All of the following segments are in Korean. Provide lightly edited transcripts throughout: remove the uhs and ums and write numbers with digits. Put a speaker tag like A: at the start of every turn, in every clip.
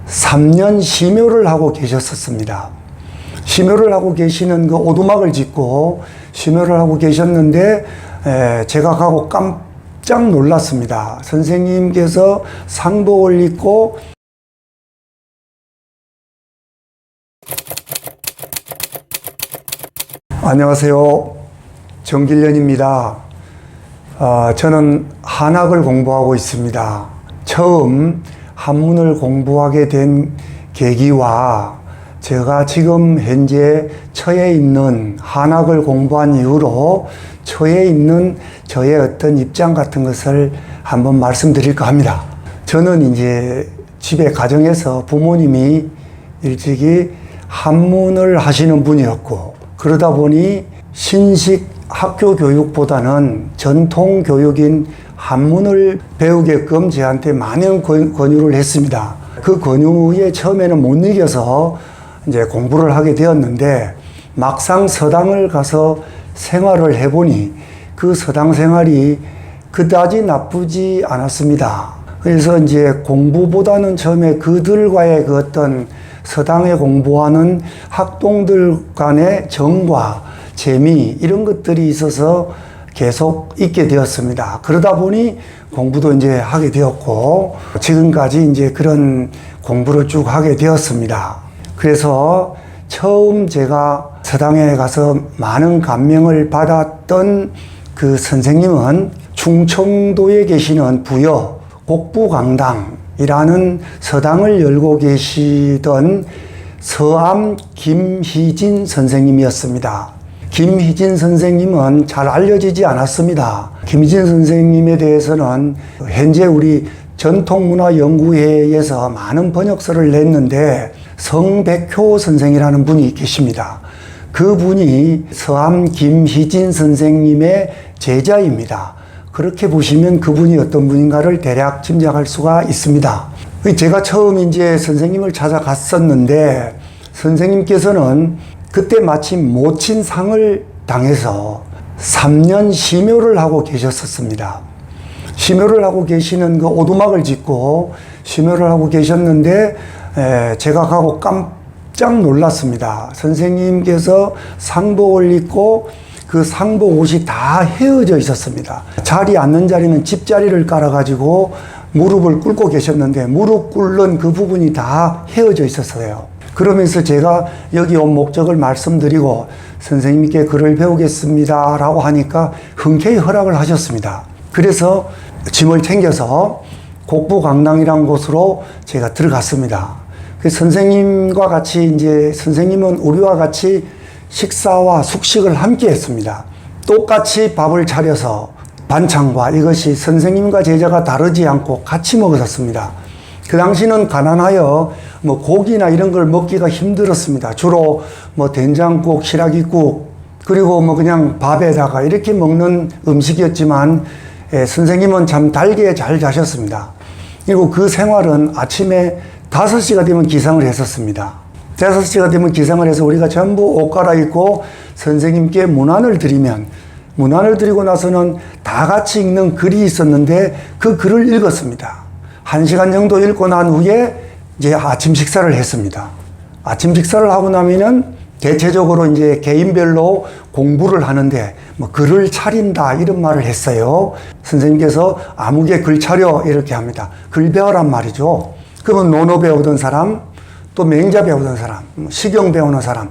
A: 3년 심효를 하고 계셨었습니다. 심효를 하고 계시는 그 오두막을 짓고 심효를 하고 계셨는데 제가 가고 깜짝 놀랐습니다. 선생님께서 상복을 입고 안녕하세요. 정길련입니다. 저는 한학을 공부하고 있습니다. 처음 한문을 공부하게 된 계기와 제가 지금 현재 처해 있는 한학을 공부한 이후로 처해 있는 저의 어떤 입장 같은 것을 한번 말씀드릴까 합니다. 저는 이제 집에 가정에서 부모님이 일찍이 한문을 하시는 분이었고, 그러다 보니 신식 학교 교육보다는 전통 교육인 한문을 배우게끔 저한테 많은 권유를 했습니다. 그 권유에 처음에는 못 이겨서 이제 공부를 하게 되었는데, 막상 서당을 가서 생활을 해보니 그 서당 생활이 그다지 나쁘지 않았습니다. 그래서 이제 공부보다는 처음에 그들과의 그 어떤 서당에 공부하는 학동들 간의 정과 재미, 이런 것들이 있어서 계속 있게 되었습니다. 그러다 보니 공부도 이제 하게 되었고, 지금까지 이제 그런 공부를 쭉 하게 되었습니다. 그래서 처음 제가 서당에 가서 많은 감명을 받았던 그 선생님은 충청도에 계시는 부여 곡부강당이라는 서당을 열고 계시던 서암 김희진 선생님이었습니다. 김희진 선생님은 잘 알려지지 않았습니다. 김희진 선생님에 대해서는 현재 우리 전통문화연구회에서 많은 번역서를 냈는데 성백효 선생이라는 분이 계십니다. 그분이 서암 김희진 선생님의 제자입니다. 그렇게 보시면 그분이 어떤 분인가를 대략 짐작할 수가 있습니다. 제가 처음 이제 선생님을 찾아갔었는데, 선생님께서는 그때 마침 모친상을 당해서 3년 심효를 하고 계셨었습니다. 심효를 하고 계시는 그 오두막을 짓고 심효를 하고 계셨는데, 제가 가고 깜짝 놀랐습니다. 선생님께서 상복을 입고 그 상복 옷이 다 헤어져 있었습니다. 자리 앉는 자리는 집자리를 깔아가지고 무릎을 꿇고 계셨는데, 무릎 꿇는 그 부분이 다 헤어져 있었어요. 그러면서 제가 여기 온 목적을 말씀드리고 선생님께 글을 배우겠습니다 라고 하니까 흔쾌히 허락을 하셨습니다. 그래서 짐을 챙겨서 곡부강당이라는 곳으로 제가 들어갔습니다. 그 선생님과 같이 이제 선생님은 우리와 같이 식사와 숙식을 함께 했습니다. 똑같이 밥을 차려서 반찬과 이것이 선생님과 제자가 다르지 않고 같이 먹었습니다. 그 당시는 가난하여 뭐 고기나 이런 걸 먹기가 힘들었습니다. 주로 뭐 된장국, 시라기국, 그리고 뭐 그냥 밥에다가 이렇게 먹는 음식이었지만, 선생님은 참 달게 잘 자셨습니다. 그리고 그 생활은 아침에 5시가 되면 기상을 했었습니다. 5시가 되면 기상을 해서 우리가 전부 옷 갈아입고 선생님께 문안을 드리면, 문안을 드리고 나서는 다 같이 읽는 글이 있었는데 그 글을 읽었습니다. 1시간 정도 읽고 난 후에 이제 아침 식사를 했습니다. 아침 식사를 하고 나면은 대체적으로 이제 개인별로 공부를 하는데 뭐 글을 차린다 이런 말을 했어요. 선생님께서 아무개 글 차려 이렇게 합니다. 글 배워란 말이죠. 그러면 논어 배우던 사람, 또 맹자 배우던 사람, 시경 배우는 사람,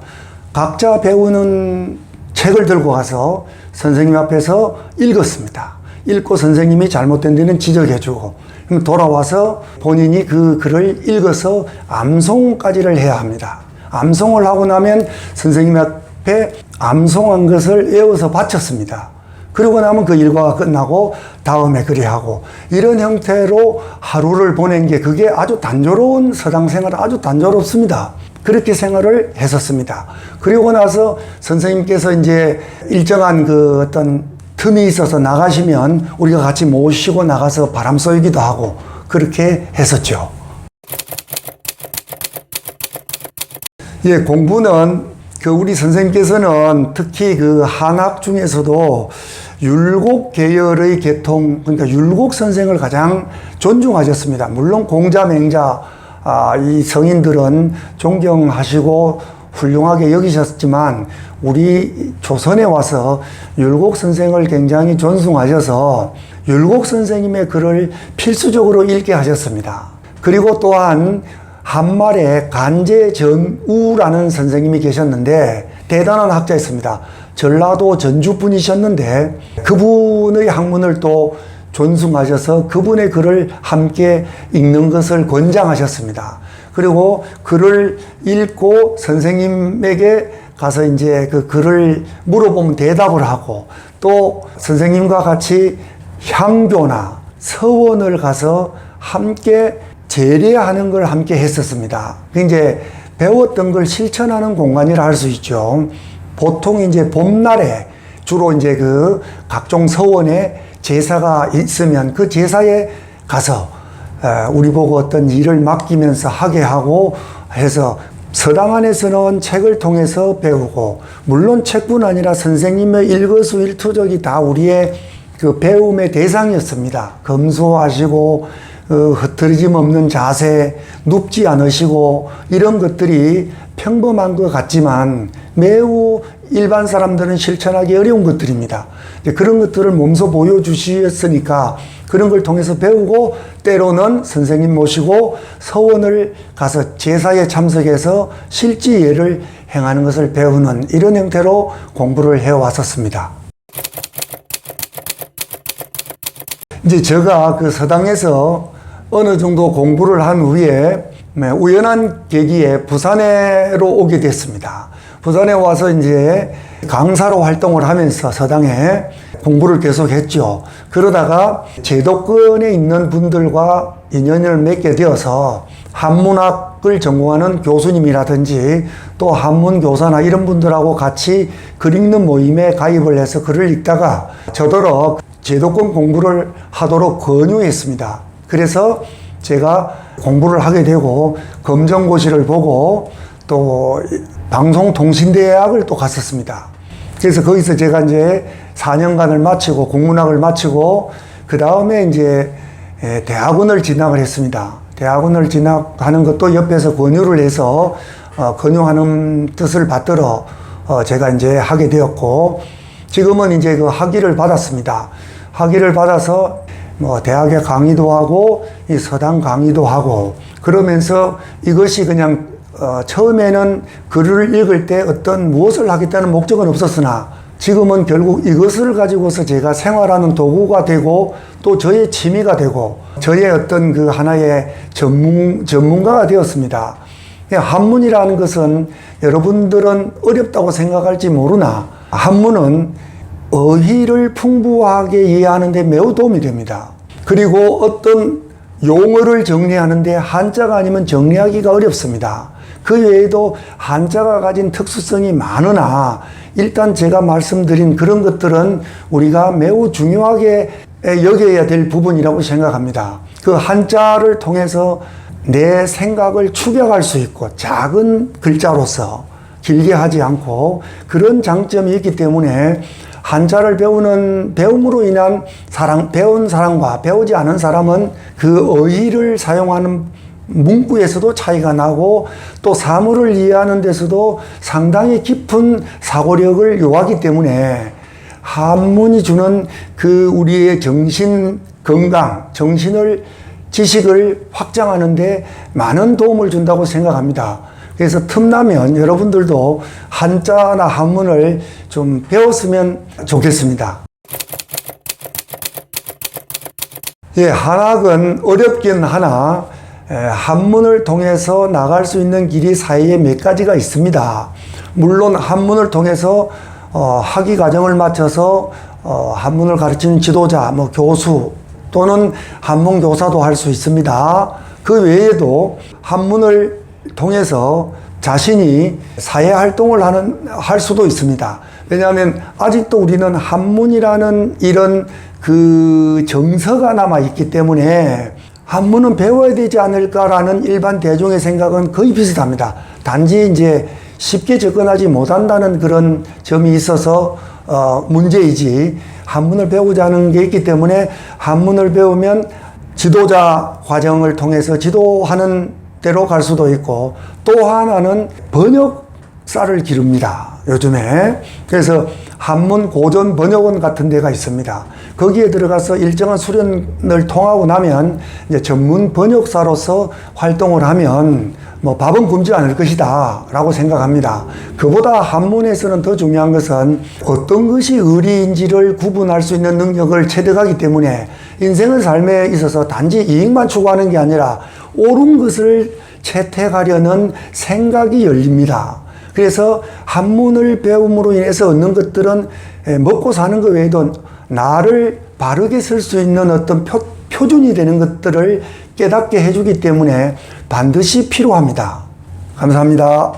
A: 각자 배우는 책을 들고 가서 선생님 앞에서 읽었습니다. 읽고 선생님이 잘못된 데는 지적해주고, 그럼 돌아와서 본인이 그 글을 읽어서 암송까지를 해야 합니다. 암송을 하고 나면 선생님 앞에 암송한 것을 외워서 바쳤습니다. 그러고 나면 그 일과가 끝나고 다음에 그리하고, 이런 형태로 하루를 보낸 게 그게 아주 단조로운 서당 생활, 아주 단조롭습니다. 그렇게 생활을 했었습니다. 그리고 나서 선생님께서 이제 일정한 그 어떤 틈이 있어서 나가시면 우리가 같이 모시고 나가서 바람 쏘기도 하고 그렇게 했었죠. 예, 공부는 그 우리 선생님께서는 특히 그 한학 중에서도 율곡 계열의 계통, 그러니까 율곡 선생을 가장 존중하셨습니다. 물론 공자, 맹자 이 성인들은 존경하시고 훌륭하게 여기셨지만 우리 조선에 와서 율곡 선생을 굉장히 존중하셔서 율곡 선생님의 글을 필수적으로 읽게 하셨습니다. 그리고 또한 한말에 간제전우라는 선생님이 계셨는데 대단한 학자였습니다. 전라도 전주 분이셨는데 그분의 학문을 또 존중하셔서 그분의 글을 함께 읽는 것을 권장하셨습니다. 그리고 글을 읽고 선생님에게 가서 이제 그 글을 물어보면 대답을 하고 또 선생님과 같이 향교나 서원을 가서 함께 재래하는 걸 함께 했었습니다. 이제 배웠던 걸 실천하는 공간이라 할 수 있죠. 보통 이제 봄날에 주로 이제 그 각종 서원에 제사가 있으면 그 제사에 가서 우리 보고 어떤 일을 맡기면서 하게 하고 해서 서당 안에서는 책을 통해서 배우고 물론 책뿐 아니라 선생님의 일거수일투족이 다 우리의 그 배움의 대상이었습니다. 검소하시고 흐트러짐 없는 자세, 눕지 않으시고 이런 것들이 평범한 것 같지만 매우 일반 사람들은 실천하기 어려운 것들입니다. 그런 것들을 몸소 보여주셨으니까 그런 걸 통해서 배우고 때로는 선생님 모시고 서원을 가서 제사에 참석해서 실지예를 행하는 것을 배우는 이런 형태로 공부를 해왔었습니다. 이제 제가 그 서당에서 어느 정도 공부를 한 후에 우연한 계기에 부산으로 오게 됐습니다. 부산에 와서 이제 강사로 활동을 하면서 서당에 공부를 계속 했죠. 그러다가 제도권에 있는 분들과 인연을 맺게 되어서 한문학을 전공하는 교수님이라든지 또 한문교사나 이런 분들하고 같이 글 읽는 모임에 가입을 해서 글을 읽다가 저더러 제도권 공부를 하도록 권유했습니다. 그래서 제가 공부를 하게 되고 검정고시를 보고 또 방송통신대학을 또 갔었습니다. 그래서 거기서 제가 이제 4년간을 마치고 국문학을 마치고 그 다음에 이제 대학원을 진학을 했습니다. 대학원을 진학하는 것도 옆에서 권유를 해서 권유하는 뜻을 받들어 제가 이제 하게 되었고 지금은 이제 그 학위를 받았습니다. 학위를 받아서 대학에 강의도 하고 이 서당 강의도 하고 그러면서 이것이 그냥 처음에는 글을 읽을 때 어떤 무엇을 하겠다는 목적은 없었으나 지금은 결국 이것을 가지고서 제가 생활하는 도구가 되고 또 저의 취미가 되고 저의 어떤 그 하나의 전문가가 되었습니다. 한문이라는 것은 여러분들은 어렵다고 생각할지 모르나 한문은 어휘를 풍부하게 이해하는 데 매우 도움이 됩니다. 그리고 어떤 용어를 정리하는데 한자가 아니면 정리하기가 어렵습니다. 그 외에도 한자가 가진 특수성이 많으나 일단 제가 말씀드린 그런 것들은 우리가 매우 중요하게 여겨야 될 부분이라고 생각합니다. 그 한자를 통해서 내 생각을 축약할 수 있고 작은 글자로서 길게 하지 않고 그런 장점이 있기 때문에 한자를 배움으로 인한 배운 사람과 배우지 않은 사람은 그 어휘를 사용하는 문구에서도 차이가 나고 또 사물을 이해하는 데서도 상당히 깊은 사고력을 요하기 때문에 한문이 주는 그 우리의 정신 건강, 지식을 확장하는데 많은 도움을 준다고 생각합니다. 그래서 틈나면 여러분들도 한자나 한문을 좀 배웠으면 좋겠습니다. 예, 한학은 어렵긴 하나 한문을 통해서 나갈 수 있는 길이 사이에 몇 가지가 있습니다. 물론 한문을 통해서 학위 과정을 마쳐서 한문을 가르치는 지도자, 교수 또는 한문 교사도 할 수 있습니다. 그 외에도 한문을 통해서 자신이 사회 활동을 할 수도 있습니다. 왜냐하면 아직도 우리는 한문이라는 이런 그 정서가 남아 있기 때문에 한문은 배워야 되지 않을까라는 일반 대중의 생각은 거의 비슷합니다. 단지 이제 쉽게 접근하지 못한다는 그런 점이 있어서 문제이지 한문을 배우자 하는 게 있기 때문에 한문을 배우면 지도자 과정을 통해서 지도하는 대로 갈 수도 있고, 또 하나는 번역사를 기릅니다. 요즘에. 그래서 한문 고전 번역원 같은 데가 있습니다. 거기에 들어가서 일정한 수련을 통하고 나면 이제 전문 번역사로서 활동을 하면 뭐 밥은 굶지 않을 것이다 라고 생각합니다. 그보다 한문에서는 더 중요한 것은 어떤 것이 의리인지를 구분할 수 있는 능력을 체득하기 때문에 인생의 삶에 있어서 단지 이익만 추구하는 게 아니라 옳은 것을 채택하려는 생각이 열립니다. 그래서 한문을 배움으로 인해서 얻는 것들은 먹고 사는 것 외에도 나를 바르게 쓸 수 있는 어떤 표준이 되는 것들을 깨닫게 해주기 때문에 반드시 필요합니다. 감사합니다.